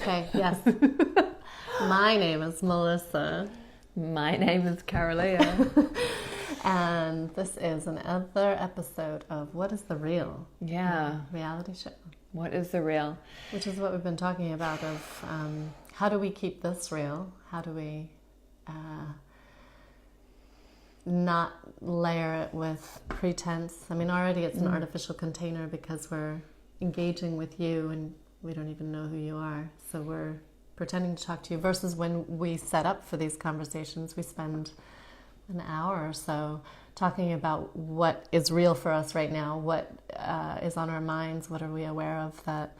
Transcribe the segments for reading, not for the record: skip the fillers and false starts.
Okay, yes. My name is Melissa. My name is Kara-Leah. And this is another episode of What is the Real? Yeah. Reality show. What is the real? Which is what we've been talking about of how do we keep this real? How do we not layer it with pretense? I mean, already it's an artificial container because we're engaging with you and we don't even know who you are. So we're pretending to talk to you versus when we set up for these conversations, we spend an hour or so talking about what is real for us right now, what is on our minds, what are we aware of that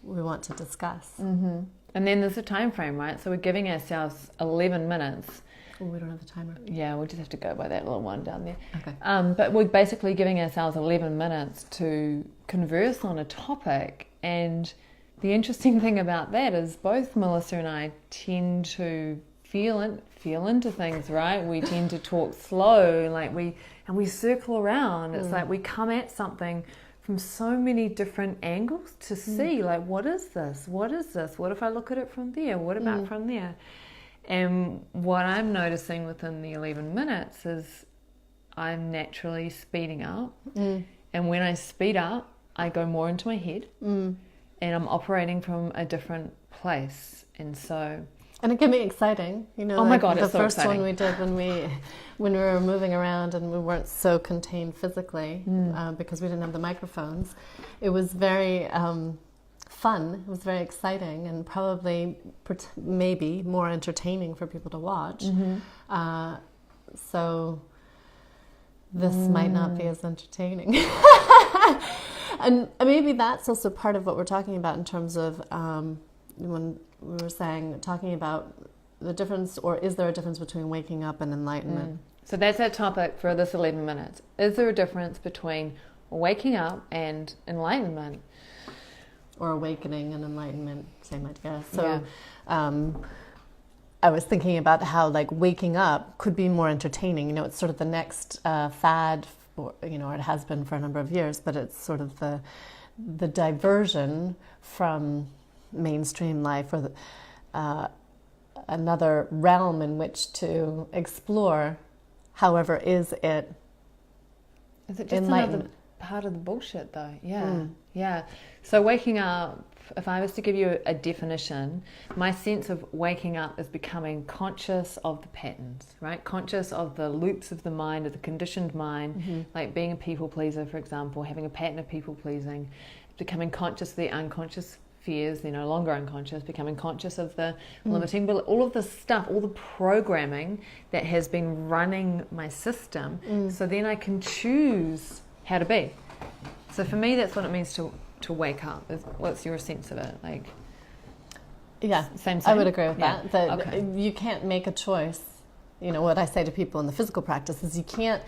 we want to discuss. Mm-hmm. And then there's a time frame, right? So we're giving ourselves 11 minutes. Oh, we don't have a timer. Yeah, we'll just have to go by that little one down there. Okay. But we're basically giving ourselves 11 minutes to converse on a topic. And the interesting thing about that is both Melissa and I tend to feel into things, right? We tend to talk slow, and we circle around. It's like we come at something from so many different angles to see, like, what is this? What is this? What if I look at it from there? What about from there? And what I'm noticing within the 11 minutes is I'm naturally speeding up. And when I speed up, I go more into my head and I'm operating from a different place. And so... And it can be exciting, you know. Oh my God, the it's so first exciting. one we did when we were moving around and we weren't so contained physically because we didn't have the microphones. It was very fun. It was very exciting and probably maybe more entertaining for people to watch. So this might not be as entertaining. And maybe that's also part of what we're talking about in terms of when we were talking about the difference, or is there a difference between waking up and enlightenment? So that's our topic for this 11 minutes. Is there a difference between waking up and enlightenment? Or awakening and enlightenment, same idea. So I was thinking about how, like, waking up could be more entertaining. You know, it's sort of the next fad, or it has been for a number of years, but it's sort of the diversion from mainstream life, or another realm in which to explore. However, is it just enlightened? Another part of the bullshit, though? Yeah. So waking up, if I was to give you a definition, my sense of waking up is becoming conscious of the patterns, right? Conscious of the loops of the mind, of the conditioned mind, like being a people pleaser, for example, having a pattern of people pleasing, becoming conscious of the unconscious fears. They're no longer unconscious, becoming conscious of the limiting, but all of this stuff, all the programming that has been running my system, so then I can choose how to be. So for me, that's what it means to wake up. What's your sense of it? Like, yeah, same. I would agree with that. That okay. You can't make a choice. You know, what I say to people in the physical practice is you can't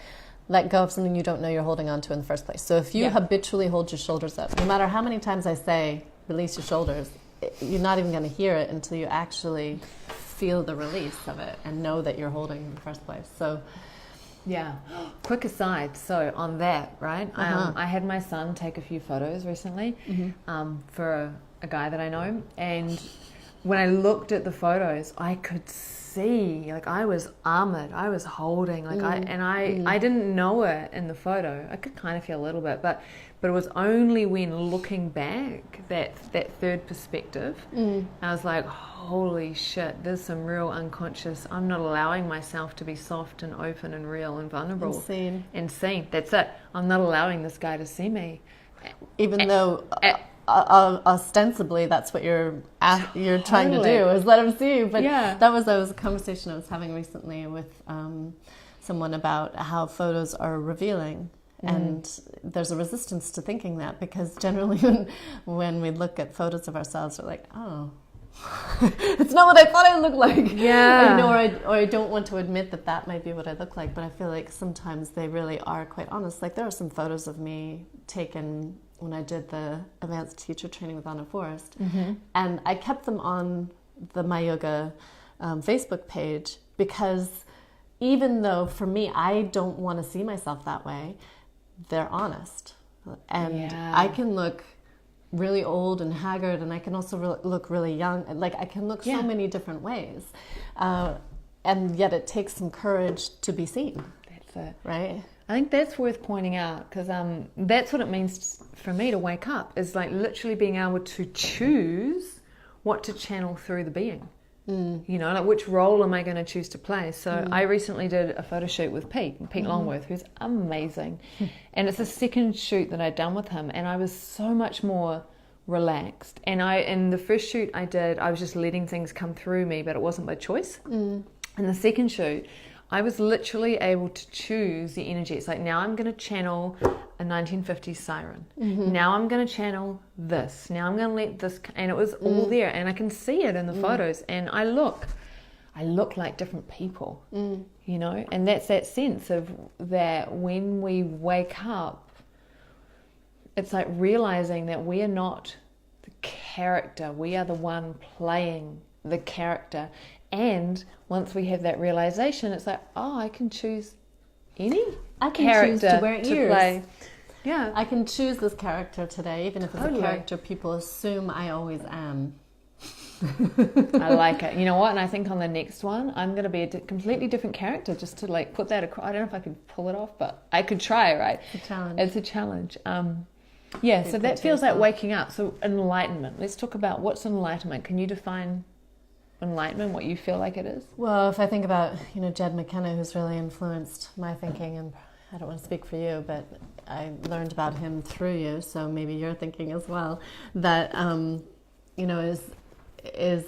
let go of something you don't know you're holding on to in the first place. So if you habitually hold your shoulders up, no matter how many times I say, release your shoulders, you're not even going to hear it until you actually feel the release of it and know that you're holding in the first place. So, yeah. Quick aside. So on that, right? I had my son take a few photos recently for a guy that I know, and when I looked at the photos, I could see, like, I was armored. I was holding, like, I didn't know it in the photo. I could kind of feel a little bit, but it was only when looking back, that third perspective, I was like, holy shit, there's some real unconscious. I'm not allowing myself to be soft and open and real and vulnerable and seen. That's it. I'm not allowing this guy to see me, even though ostensibly that's what you're trying to do, is let him see you. But that was a conversation I was having recently with someone about how photos are revealing. And there's a resistance to thinking that, because generally when we look at photos of ourselves, we're like, oh, it's not what I thought I looked like. Yeah. Or I don't want to admit that might be what I look like, but I feel like sometimes they really are quite honest. Like, there are some photos of me taken when I did the advanced teacher training with Anna Forrest, and I kept them on the My Yoga Facebook page, because even though for me I don't want to see myself that way, they're honest, and I can look really old and haggard, and I can also look really young. Like I can look so many different ways, and yet it takes some courage to be seen. That's it, right? I think that's worth pointing out, because that's what it means for me to wake up, is like literally being able to choose what to channel through the being. You know, like which role am I going to choose to play? So I recently did a photo shoot with Pete Longworth, who's amazing. And it's the second shoot that I'd done with him, and I was so much more relaxed. And in the first shoot I did, I was just letting things come through me, but it wasn't by choice. In the second shoot, I was literally able to choose the energy. It's like, now I'm going to channel a 1950s siren. Now I'm going to channel this. Now I'm going to let this... And it was all there. And I can see it in the photos. And I look like different people, you know? And that's that sense of that when we wake up, it's like realizing that we are not the character. We are the one playing the character. And once we have that realization, it's like, oh, I can choose any choose to wear ears. play. Yeah, I can choose this character today, even if it's a character people assume I always am. I like it. You know what? And I think on the next one, I'm going to be a completely different character, just to like put that across. I don't know if I could pull it off, but I could try, right? It's a challenge. It's a challenge. Yeah, so that feels like waking up. So enlightenment. Let's talk about what's enlightenment. Can you define enlightenment, what you feel like it is? Well, if I think about, you know, Jed McKenna, who's really influenced my thinking, and I don't want to speak for you, but I learned about him through you, so maybe you're thinking as well, that, you know, is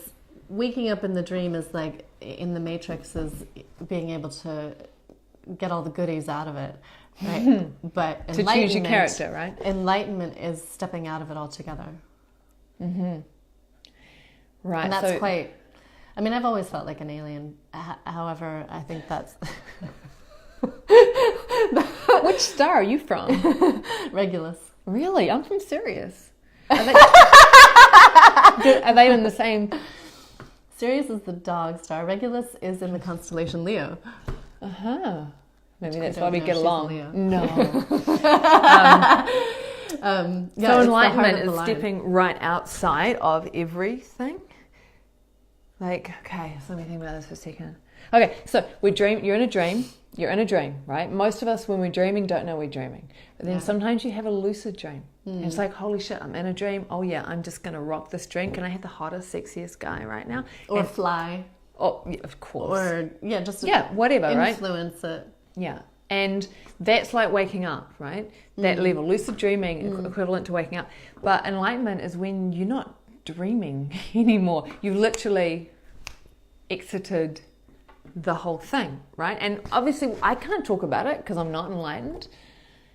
waking up in the dream is like in the Matrix, is being able to get all the goodies out of it, right? But to choose your character, right? Enlightenment is stepping out of it altogether. Right. And that's quite... I mean, I've always felt like an alien. However, I think that's... Which star are you from? Regulus. Really? I'm from Sirius. Are they in the same... Sirius is the dog star. Regulus is in the constellation Leo. Maybe that's why we get along. No. So enlightenment is stepping right outside of everything. Like, okay, so let me think about this for a second. Okay, so we dream. You're in a dream, right? Most of us, when we're dreaming, don't know we're dreaming. But then sometimes you have a lucid dream. And it's like, holy shit, I'm in a dream. Oh yeah, I'm just going to rock this dream. Can I have the hottest, sexiest guy right now? Or fly. Oh, yeah, of course. Or, just whatever, right? Influence it. Yeah. And that's like waking up, right? That level. Lucid dreaming, equivalent to waking up. But enlightenment is when you're not dreaming anymore. You've literally exited the whole thing, right? And obviously I can't talk about it because I'm not enlightened.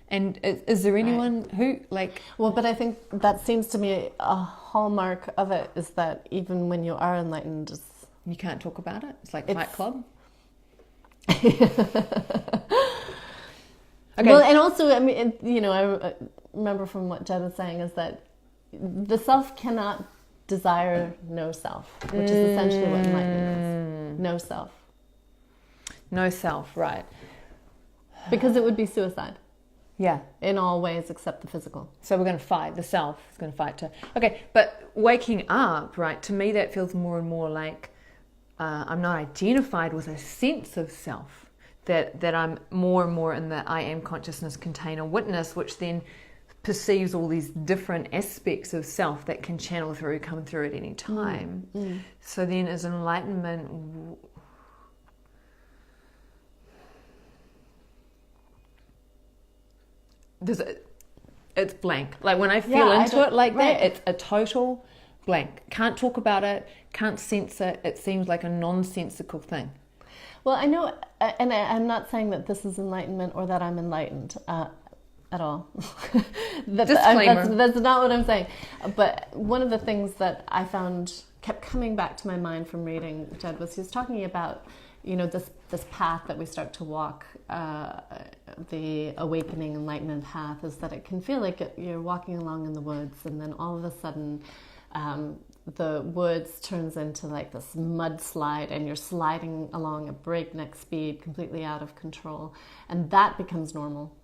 And is there anyone who, like... Well, but I think that seems to me a hallmark of it is that even when you are enlightened... You can't talk about it? It's like Fight Club? Okay. Well, and also, I mean, you know, I remember from what Jed was saying is that the self cannot desire no self, which is essentially what enlightenment is. No self. No self, right. Because it would be suicide. Yeah. In all ways except the physical. So we're going to fight. The self is going to fight too. Okay, but waking up, right, to me that feels more and more like I'm not identified with a sense of self. That I'm more and more in the I am consciousness container witness, which then perceives all these different aspects of self that can channel through, come through at any time. So then as enlightenment... It's blank. Like when I feel into it like that, it's a total blank. Can't talk about it, can't sense it. It seems like a nonsensical thing. Well, I know, and I'm not saying that this is enlightenment or that I'm enlightened at all. Disclaimer. That's not what I'm saying. But one of the things that I found kept coming back to my mind from reading Jed was he was talking about, you know, this path that we start to walk, the awakening enlightenment path, is that it can feel like you're walking along in the woods, and then all of a sudden the woods turns into like this mudslide, and you're sliding along at breakneck speed, completely out of control, and that becomes normal.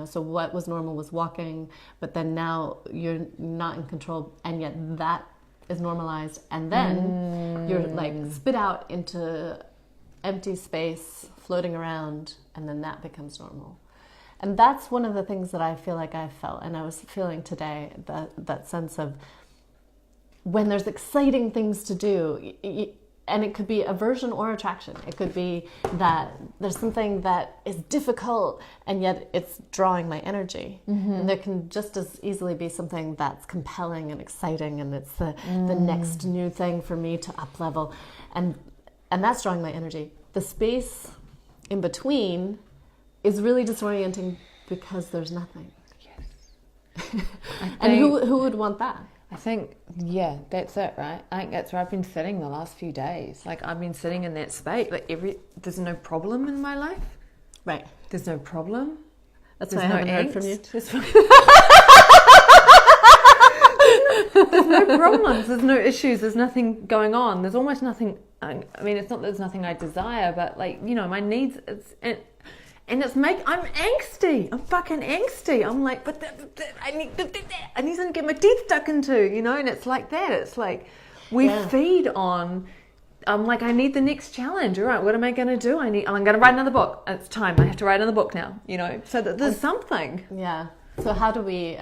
So what was normal was walking, but then now you're not in control, and yet that is normalized, and then you're like spit out into empty space, floating around, and then that becomes normal. And that's one of the things that I feel like I felt, and I was feeling today, that sense of when there's exciting things to do, and it could be aversion or attraction. It could be that there's something that is difficult and yet it's drawing my energy. And there can just as easily be something that's compelling and exciting, and it's the next new thing for me to up level, and that's drawing my energy. The space in between is really disorienting because there's nothing. Yes. And who would want that? I think, yeah, that's it, right? I think that's where I've been sitting the last few days. Like, I've been sitting in that space. Like, there's no problem in my life. Right. There's no problem. That's there's why I haven't heard angst. from you. There's no problems. There's no issues. There's nothing going on. There's almost nothing. I mean, it's not that there's nothing I desire, but like, my needs. And I'm angsty. I'm fucking angsty. I'm like, but I need to get my teeth stuck into, and it's like that. It's like we feed on. I'm like, I need the next challenge. All right, what am I going to do? I'm going to write another book. It's time. I have to write another book now. So that there's something. Yeah. So how do we?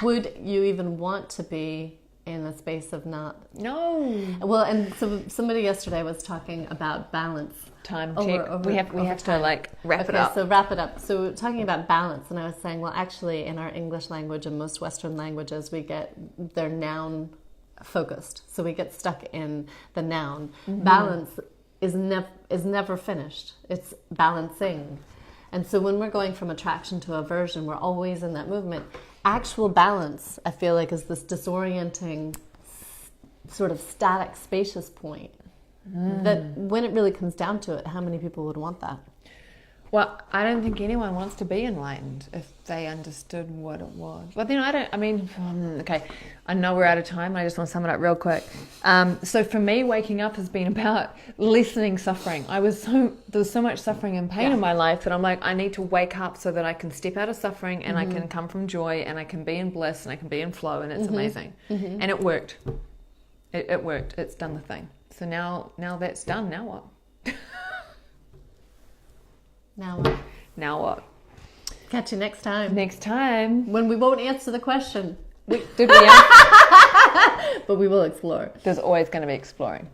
Would you even want to be in a space of not? No. Well, and so somebody yesterday was talking about balance. Time check. We have to like wrap it up. So wrap it up. So talking about balance, and I was saying, well, actually, in our English language and most Western languages, they're noun focused. So we get stuck in the noun. Balance is never finished. It's balancing. And so when we're going from attraction to aversion, we're always in that movement. Actual balance, I feel like, is this disorienting, sort of static, spacious point. That when it really comes down to it, how many people would want that? Well, I don't think anyone wants to be enlightened if they understood what it was. But okay, I know we're out of time. I just want to sum it up real quick. So for me, waking up has been about lessening suffering. There was so much suffering and pain in my life that I'm like, I need to wake up so that I can step out of suffering and I can come from joy and I can be in bliss and I can be in flow, and it's amazing. And it worked. It worked. It's done the thing. So now that's done. Now what? Now what? Catch you next time. Next time. When we won't answer the question. Did we? But we will explore. There's always going to be exploring.